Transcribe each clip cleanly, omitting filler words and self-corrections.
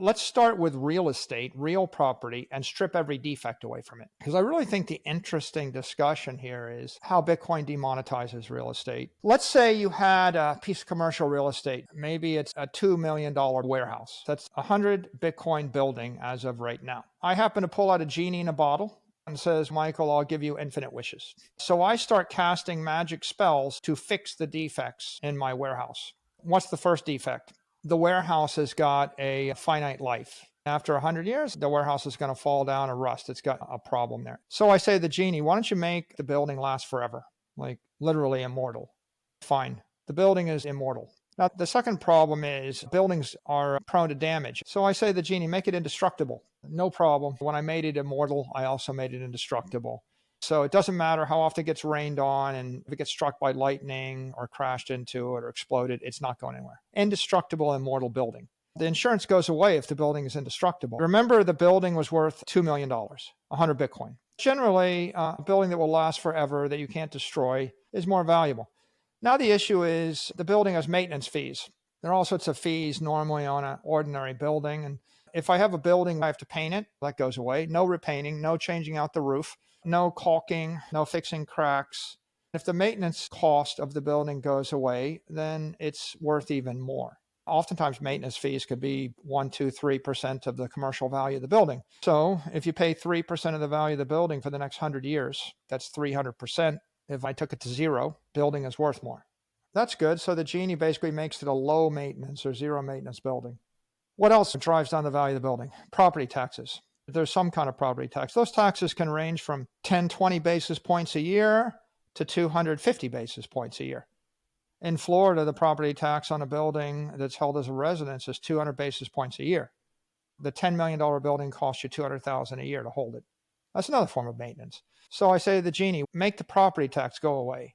Let's start with real estate, real property, and strip every defect away from it. Because I really think the interesting discussion here is how Bitcoin demonetizes real estate. Let's say you had a piece of commercial real estate. Maybe it's a $2 million warehouse. That's a 100 Bitcoin building as of right now. I happen to pull out a genie in a bottle and says, Michael, I'll give you infinite wishes. So I start casting magic spells to fix the defects in my warehouse. What's the first defect? The warehouse has got a finite life. After 100 years, the warehouse is going to fall down or rust. It's got a problem there. So I say to the genie, why don't you make the building last forever? Like literally immortal. Fine. The building is immortal. Now, the second problem is buildings are prone to damage. So I say to the genie, make it indestructible. No problem. When I made it immortal, I also made it indestructible. So it doesn't matter how often it gets rained on, and if it gets struck by lightning or crashed into it or exploded, it's not going anywhere. Indestructible, immortal building. The insurance goes away if the building is indestructible. Remember, the building was worth $2 million, 100 Bitcoin. Generally, a building that will last forever, that you can't destroy, is more valuable. Now the issue is the building has maintenance fees. There are all sorts of fees normally on an ordinary building. And if I have a building, I have to paint it. That goes away. No repainting, no changing out the roof, no caulking, no fixing cracks. If the maintenance cost of the building goes away, then it's worth even more. Oftentimes, maintenance fees could be 1%, 2%, 3% of the commercial value of the building. So if you pay 3% of the value of the building for the next 100 years, that's 300%. If I took it to zero, building is worth more. That's good. So the genie basically makes it a low maintenance or zero maintenance building. What else drives down the value of the building? Property taxes. There's some kind of property tax. Those taxes can range from 10, 20 basis points a year to 250 basis points a year. In Florida, the property tax on a building that's held as a residence is 200 basis points a year. The $10 million building costs you $200,000 a year to hold it. That's another form of maintenance. So I say to the genie, make the property tax go away.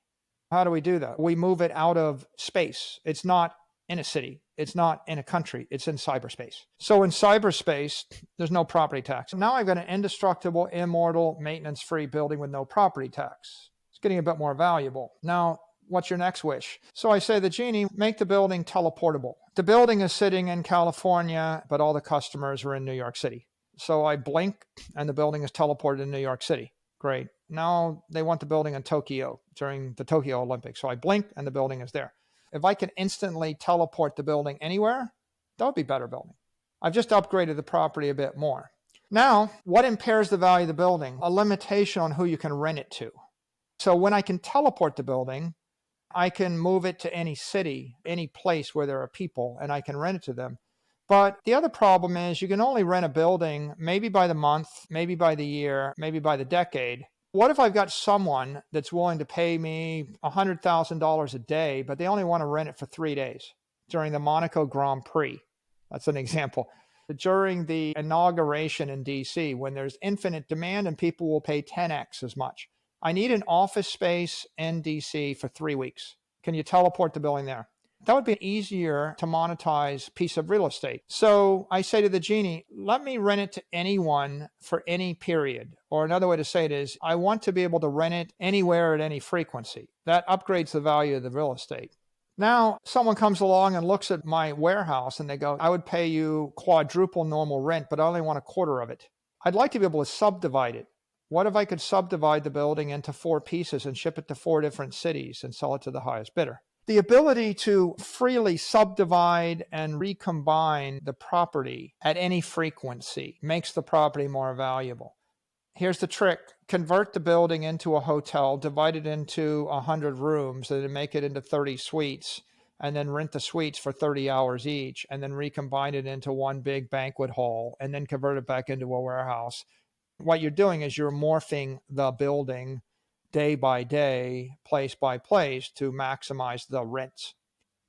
How do we do that? We move it out of space. It's not in a city. It's not in a country. It's in cyberspace. So in cyberspace, there's no property tax. Now I've got an indestructible, immortal, maintenance-free building with no property tax. It's getting a bit more valuable. Now, what's your next wish? So I say to the genie, make the building teleportable. The building is sitting in California, but all the customers are in New York City. So I blink and the building is teleported to New York City. Great. Now they want the building in Tokyo during the Tokyo Olympics. So I blink and the building is there. If I can instantly teleport the building anywhere, that would be better building. I've just upgraded the property a bit more. Now, what impairs the value of the building? A limitation on who you can rent it to. So when I can teleport the building, I can move it to any city, any place where there are people, and I can rent it to them. But the other problem is you can only rent a building maybe by the month, maybe by the year, maybe by the decade. What if I've got someone that's willing to pay me $100,000 a day, but they only want to rent it for 3 days during the Monaco Grand Prix? That's an example. During the inauguration in DC, when there's infinite demand and people will pay 10x as much. I need an office space in DC for 3 weeks. Can you teleport the building there? That would be easier to monetize piece of real estate. So I say to the genie, let me rent it to anyone for any period. Or another way to say it is, I want to be able to rent it anywhere at any frequency. That upgrades the value of the real estate. Now, someone comes along and looks at my warehouse and they go, I would pay you quadruple normal rent, but I only want a quarter of it. I'd like to be able to subdivide it. What if I could subdivide the building into 4 pieces and ship it to 4 different cities and sell it to the highest bidder? The ability to freely subdivide and recombine the property at any frequency makes the property more valuable. Here's the trick. Convert the building into a hotel, divide it into 100 rooms, and then make it into 30 suites, and then rent the suites for 30 hours each, and then recombine it into one big banquet hall, and then convert it back into a warehouse. What you're doing is you're morphing the building day by day, place by place to maximize the rents.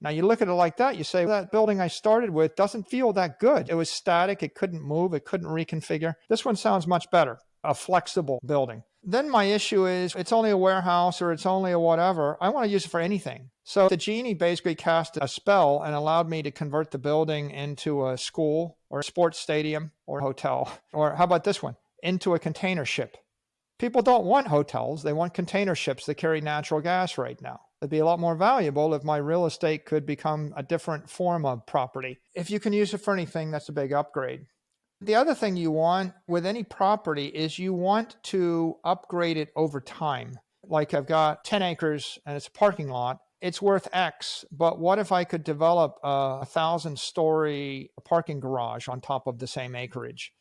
Now you look at it like that, you say, that building I started with doesn't feel that good. It was static, it couldn't move, it couldn't reconfigure. This one sounds much better, a flexible building. Then my issue is it's only a warehouse or it's only a whatever. I want to use it for anything. So the genie basically cast a spell and allowed me to convert the building into a school or a sports stadium or hotel. Or how about this one? Into a container ship. People don't want hotels. They want container ships that carry natural gas right now. It'd be a lot more valuable if my real estate could become a different form of property. If you can use it for anything, that's a big upgrade. The other thing you want with any property is you want to upgrade it over time. Like I've got 10 acres and it's a parking lot. It's worth X, but what if I could develop a 1,000-story parking garage on top of the same acreage?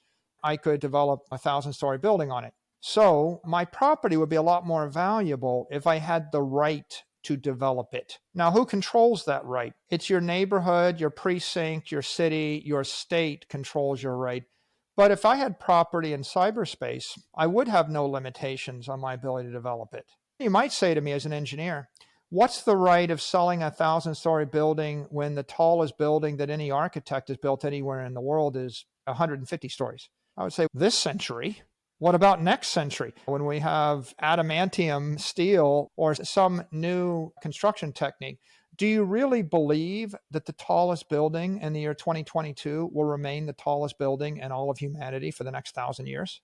I could develop a 1,000-story building on it. So my property would be a lot more valuable if I had the right to develop it. Now, who controls that right? It's your neighborhood, your precinct, your city, your state controls your right. But if I had property in cyberspace, I would have no limitations on my ability to develop it. You might say to me as an engineer, what's the right of selling a 1,000-story building when the tallest building that any architect has built anywhere in the world is 150 stories? I would say this century. What about next century when we have adamantium steel or some new construction technique? Do you really believe that the tallest building in the year 2022 will remain the tallest building in all of humanity for the next 1,000 years?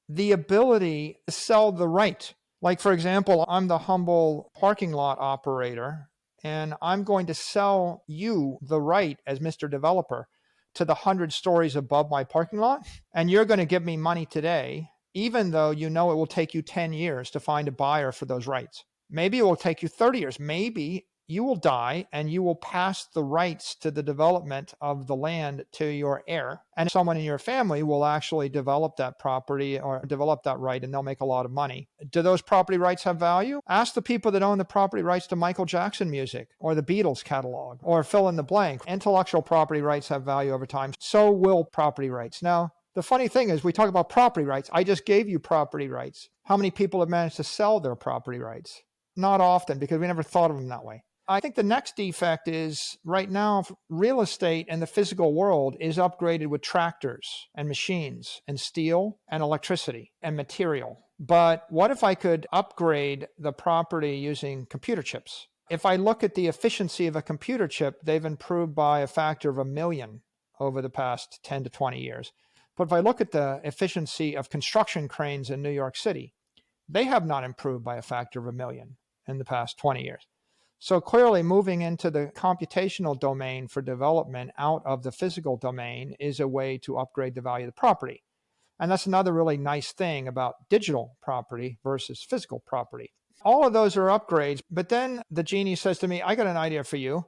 The ability to sell the right. Like, for example, I'm the humble parking lot operator, and I'm going to sell you the right as Mr. Developer to the 100 stories above my parking lot, and you're going to give me money today, even though you know it will take you 10 years to find a buyer for those rights. Maybe it will take you 30 years. Maybe you will die and you will pass the rights to the development of the land to your heir, and someone in your family will actually develop that property or develop that right, and they'll make a lot of money. Do those property rights have value? Ask the people that own the property rights to Michael Jackson music or the Beatles catalog or fill in the blank. Intellectual property rights have value over time. So will property rights. Now, the funny thing is, we talk about property rights. I just gave you property rights. How many people have managed to sell their property rights? Not often, because we never thought of them that way. I think the next defect is right now, real estate in the physical world is upgraded with tractors and machines and steel and electricity and material. But what if I could upgrade the property using computer chips? If I look at the efficiency of a computer chip, they've improved by a factor of 1,000,000 over the past 10 to 20 years. But if I look at the efficiency of construction cranes in New York City, they have not improved by a factor of 1,000,000 in the past 20 years. So clearly moving into the computational domain for development out of the physical domain is a way to upgrade the value of the property. And that's another really nice thing about digital property versus physical property. All of those are upgrades, but then the genie says to me, I got an idea for you.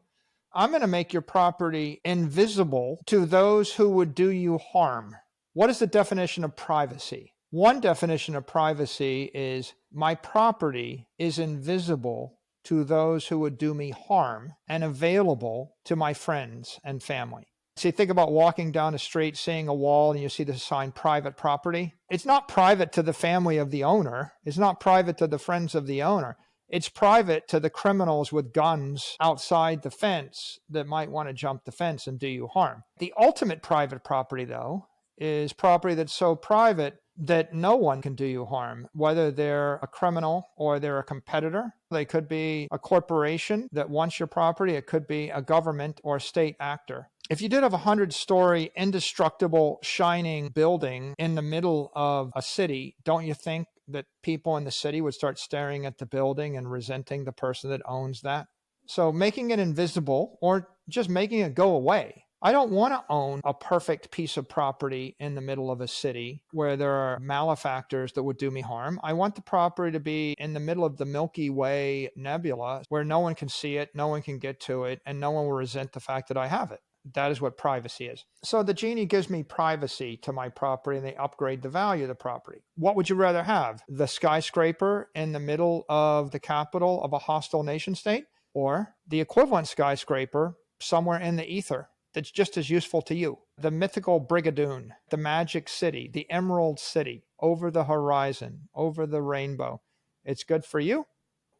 I'm going to make your property invisible to those who would do you harm. What is the definition of privacy? One definition of privacy is my property is invisible to those who would do me harm and available to my friends and family. So you think about walking down the street, seeing a wall, and you see the sign private property. It's not private to the family of the owner. It's not private to the friends of the owner. It's private to the criminals with guns outside the fence that might want to jump the fence and do you harm. The ultimate private property, though, is property that's so private that no one can do you harm, whether they're a criminal or they're a competitor. They could be a corporation that wants your property. It could be a government or state actor. If you did have a 100-story indestructible shining building in the middle of a city, don't you think that people in the city would start staring at the building and resenting the person that owns that? So making it invisible or just making it go away. I don't want to own a perfect piece of property in the middle of a city where there are malefactors that would do me harm. I want the property to be in the middle of the Milky Way nebula where no one can see it, no one can get to it, and no one will resent the fact that I have it. That is what privacy is. So the genie gives me privacy to my property and they upgrade the value of the property. What would you rather have? The skyscraper in the middle of the capital of a hostile nation state, or the equivalent skyscraper somewhere in the ether that's just as useful to you? The mythical Brigadoon, the magic city, the emerald city, over the horizon, over the rainbow. It's good for you.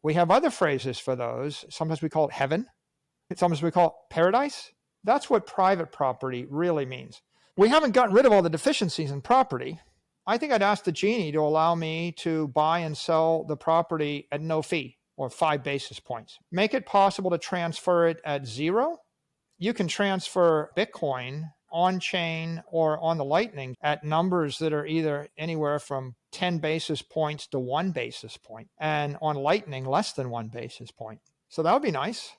We have other phrases for those. Sometimes we call it heaven. Sometimes we call it paradise. That's what private property really means. We haven't gotten rid of all the deficiencies in property. I think I'd ask the genie to allow me to buy and sell the property at no fee or 5 basis points. Make it possible to transfer it at 0. You can transfer Bitcoin on chain or on the Lightning at numbers that are either anywhere from 10 basis points to 1 basis point, and on Lightning less than 1 basis point. So that would be nice.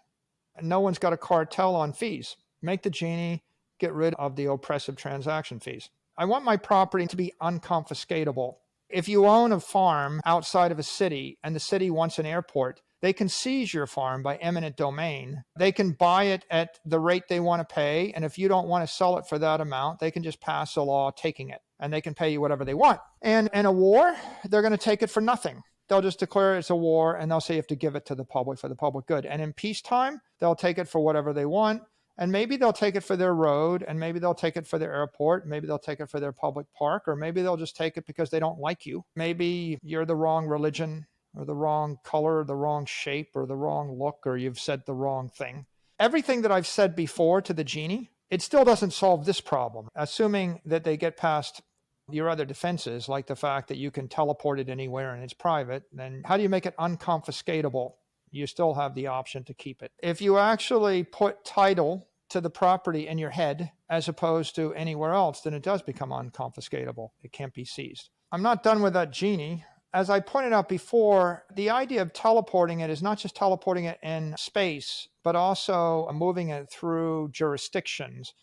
No one's got a cartel on fees. Make the genie, get rid of the oppressive transaction fees. I want my property to be unconfiscatable. If you own a farm outside of a city and the city wants an airport, they can seize your farm by eminent domain. They can buy it at the rate they want to pay. And if you don't want to sell it for that amount, they can just pass a law taking it, and they can pay you whatever they want. And in a war, they're going to take it for nothing. They'll just declare it's a war, and they'll say you have to give it to the public for the public good. And in peacetime, they'll take it for whatever they want. And maybe they'll take it for their road, and maybe they'll take it for their airport, maybe they'll take it for their public park, or maybe they'll just take it because they don't like you. Maybe you're the wrong religion, or the wrong color, or the wrong shape, or the wrong look, or you've said the wrong thing. Everything that I've said before to the genie, it still doesn't solve this problem. Assuming that they get past your other defenses, like the fact that you can teleport it anywhere and it's private, then how do you make it unconfiscatable? You still have the option to keep it. If you actually put title to the property in your head as opposed to anywhere else, then it does become unconfiscatable. It can't be seized. I'm not done with that genie. As I pointed out before, the idea of teleporting it is not just teleporting it in space, but also moving it through jurisdictions.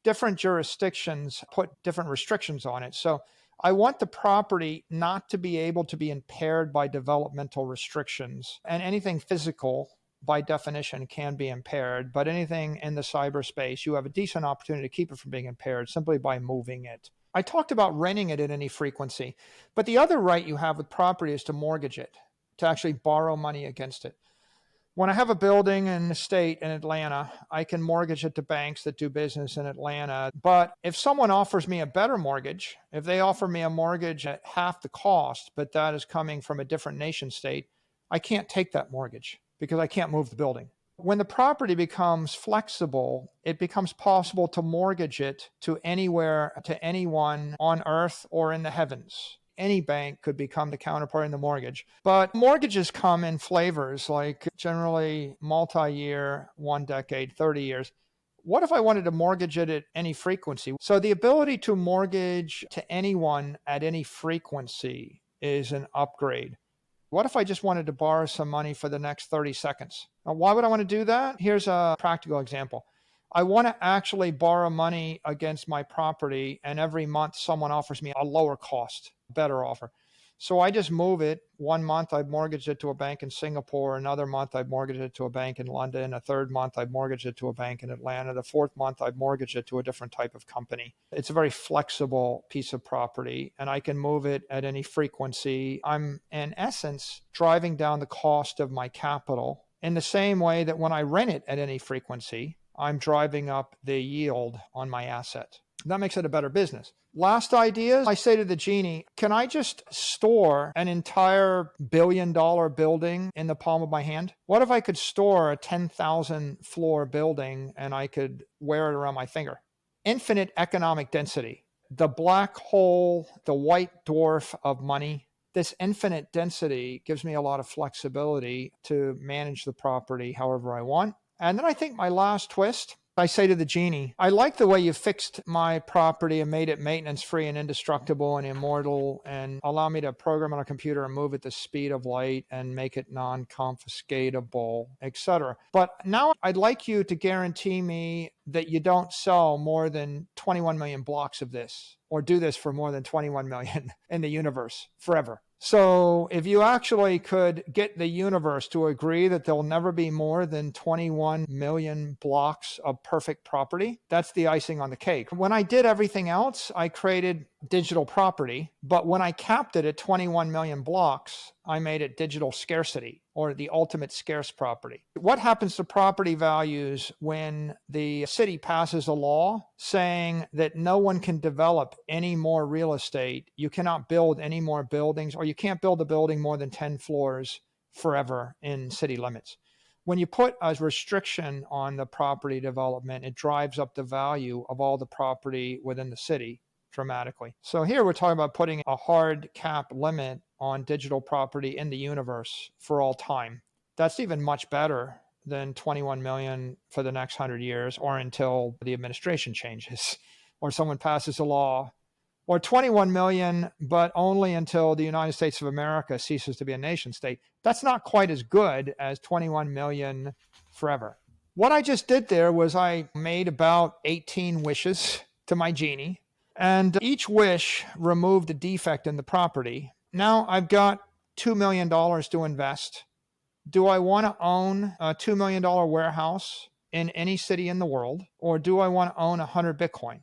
Different jurisdictions put different restrictions on it. So I want the property not to be able to be impaired by developmental restrictions. And anything physical, by definition, can be impaired. But anything in the cyberspace, you have a decent opportunity to keep it from being impaired simply by moving it. I talked about renting it at any frequency. But the other right you have with property is to mortgage it, to actually borrow money against it. When I have a building in the state in Atlanta, I can mortgage it to banks that do business in Atlanta. But if someone offers me a better mortgage, if they offer me a mortgage at half the cost, but that is coming from a different nation state, I can't take that mortgage because I can't move the building. When the property becomes flexible, it becomes possible to mortgage it to anywhere, to anyone on earth or in the heavens. Any bank could become the counterparty in the mortgage. But mortgages come in flavors, like generally multi-year, 1 decade, 30 years. What if I wanted to mortgage it at any frequency? So the ability to mortgage to anyone at any frequency is an upgrade. What if I just wanted to borrow some money for the next 30 seconds? Now, why would I want to do that? Here's a practical example. I want to actually borrow money against my property, and every month someone offers me a lower cost, better offer. So I just move it. 1 month I've mortgaged it to a bank in Singapore. Another month I've mortgaged it to a bank in London. A third month I've mortgaged it to a bank in Atlanta. The fourth month I've mortgaged it to a different type of company. It's a very flexible piece of property, and I can move it at any frequency. I'm, in essence, driving down the cost of my capital in the same way that when I rent it at any frequency, I'm driving up the yield on my asset. That makes it a better business. Last idea, I say to the genie, can I just store an entire billion-dollar building in the palm of my hand? What if I could store a 10,000 floor building and I could wear it around my finger? Infinite economic density. The black hole, the white dwarf of money. This infinite density gives me a lot of flexibility to manage the property however I want. And then I think my last twist, I say to the genie, I like the way you fixed my property and made it maintenance-free and indestructible and immortal and allow me to program on a computer and move at the speed of light and make it non-confiscatable, etc. But now I'd like you to guarantee me that you don't sell more than 21 million blocks of this or do this for more than 21 million in the universe forever. So if you actually could get the universe to agree that there'll never be more than 21 million blocks of perfect property, that's the icing on the cake. When I did everything else, I created digital property, but when I capped it at 21 million blocks, I made it digital scarcity, or the ultimate scarce property. What happens to property values when the city passes a law saying that no one can develop any more real estate, you cannot build any more buildings, or you can't build a building more than 10 floors forever in city limits? When you put a restriction on the property development, it drives up the value of all the property within the city dramatically. So here we're talking about putting a hard cap limit on digital property in the universe for all time. That's even much better than 21 million for the next 100 years or until the administration changes or someone passes a law Or 21 million, but only until the United States of America ceases to be a nation state. That's not quite as good as 21 million forever. What I just did there was I made about 18 wishes to my genie, and each wish removed a defect in the property. Now I've got $2 million to invest. Do I want to own a $2 million warehouse in any city in the world, or do I want to own 100 Bitcoin?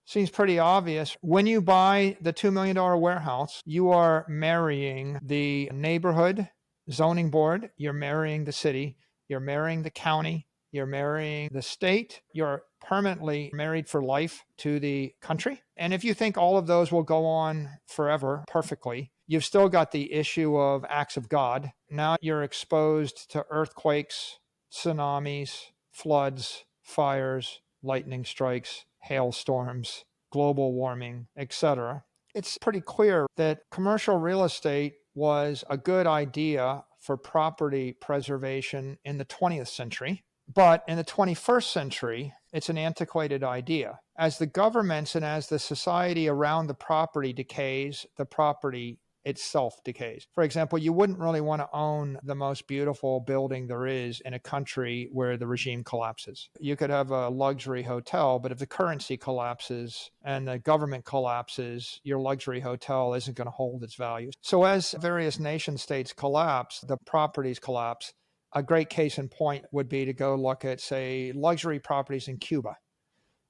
Seems pretty obvious. When you buy the $2 million warehouse, you are marrying the neighborhood zoning board, you're marrying the city, you're marrying the county, you're marrying the state, you're permanently married for life to the country. And if you think all of those will go on forever perfectly, you've still got the issue of acts of God. Now you're exposed to earthquakes, tsunamis, floods, fires, lightning strikes, hailstorms, global warming, etc. It's pretty clear that commercial real estate was a good idea for property preservation in the 20th century. But in the 21st century, it's an antiquated idea. As the governments and as the society around the property decays, the property itself decays. For example, you wouldn't really want to own the most beautiful building there is in a country where the regime collapses. You could have a luxury hotel, but if the currency collapses and the government collapses, your luxury hotel isn't going to hold its value. So as various nation states collapse, the properties collapse. A great case in point would be to go look at, say, luxury properties in Cuba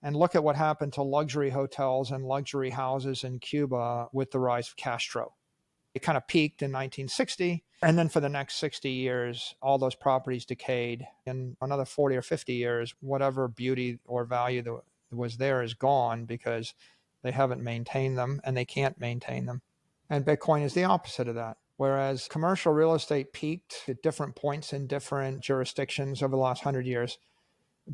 and look at what happened to luxury hotels and luxury houses in Cuba with the rise of Castro. It kind of peaked in 1960, and then for the next 60 years, all those properties decayed. In another 40 or 50 years, whatever beauty or value that was there is gone because they haven't maintained them and they can't maintain them. And Bitcoin is the opposite of that. Whereas commercial real estate peaked at different points in different jurisdictions over the last 100 years,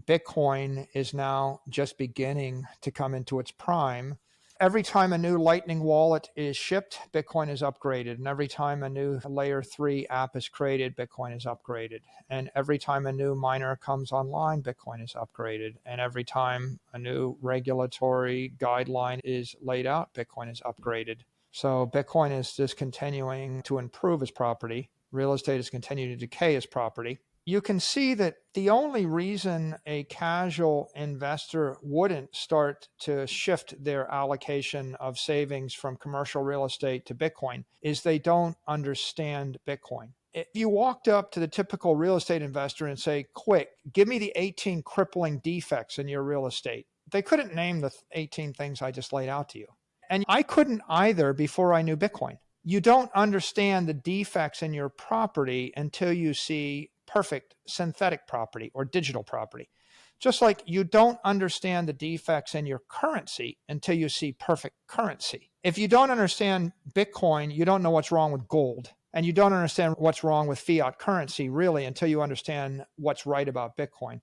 Bitcoin is now just beginning to come into its prime. Every time a new Lightning wallet is shipped, Bitcoin is upgraded. And every time a new layer 3 app is created, Bitcoin is upgraded. And every time a new miner comes online, Bitcoin is upgraded. And every time a new regulatory guideline is laid out, Bitcoin is upgraded. So Bitcoin is just continuing to improve as property. Real estate is continuing to decay as property. You can see that the only reason a casual investor wouldn't start to shift their allocation of savings from commercial real estate to Bitcoin is they don't understand Bitcoin. If you walked up to the typical real estate investor and say, quick, give me the 18 crippling defects in your real estate, they couldn't name the 18 things I just laid out to you. And I couldn't either before I knew Bitcoin. You don't understand the defects in your property until you see perfect synthetic property or digital property. Just like you don't understand the defects in your currency until you see perfect currency. If you don't understand Bitcoin, you don't know what's wrong with gold. And you don't understand what's wrong with fiat currency really until you understand what's right about Bitcoin.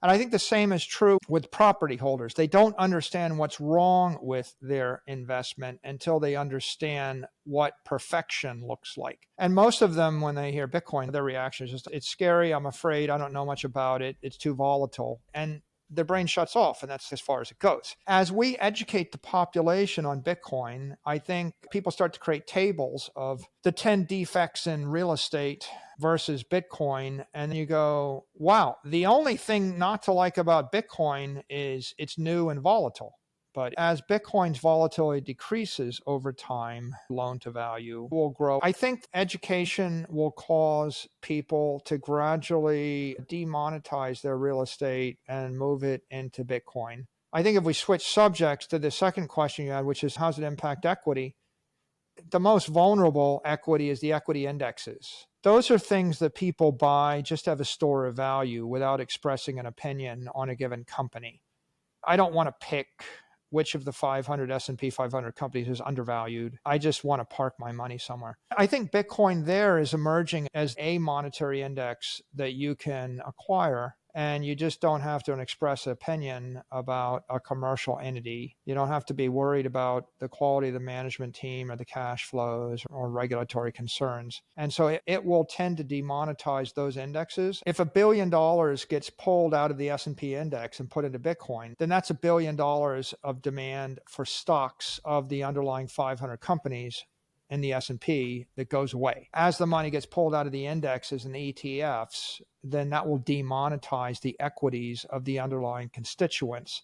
And I think the same is true with property holders. They don't understand what's wrong with their investment until they understand what perfection looks like. And most of them, when they hear Bitcoin, their reaction is just, it's scary, I'm afraid, I don't know much about it, it's too volatile. And their brain shuts off, and that's as far as it goes. As we educate the population on Bitcoin, I think people start to create tables of the 10 defects in real estate versus Bitcoin, and you go, wow, the only thing not to like about Bitcoin is it's new and volatile. But as Bitcoin's volatility decreases over time, loan to value will grow. I think education will cause people to gradually demonetize their real estate and move it into Bitcoin. I think if we switch subjects to the second question you had, which is how does it impact equity? The most vulnerable equity is the equity indexes. Those are things that people buy just to have a store of value without expressing an opinion on a given company. I don't want to pick which of the 500 S&P 500 companies is undervalued. I just want to park my money somewhere. I think Bitcoin there is emerging as a monetary index that you can acquire And you just don't have to express an opinion about a commercial entity. You don't have to be worried about the quality of the management team or the cash flows or regulatory concerns. And so it will tend to demonetize those indexes. If $1 billion gets pulled out of the S&P index and put into Bitcoin, then that's $1 billion of demand for stocks of the underlying 500 companies in the S&P that goes away. As the money gets pulled out of the indexes and the ETFs, then that will demonetize the equities of the underlying constituents.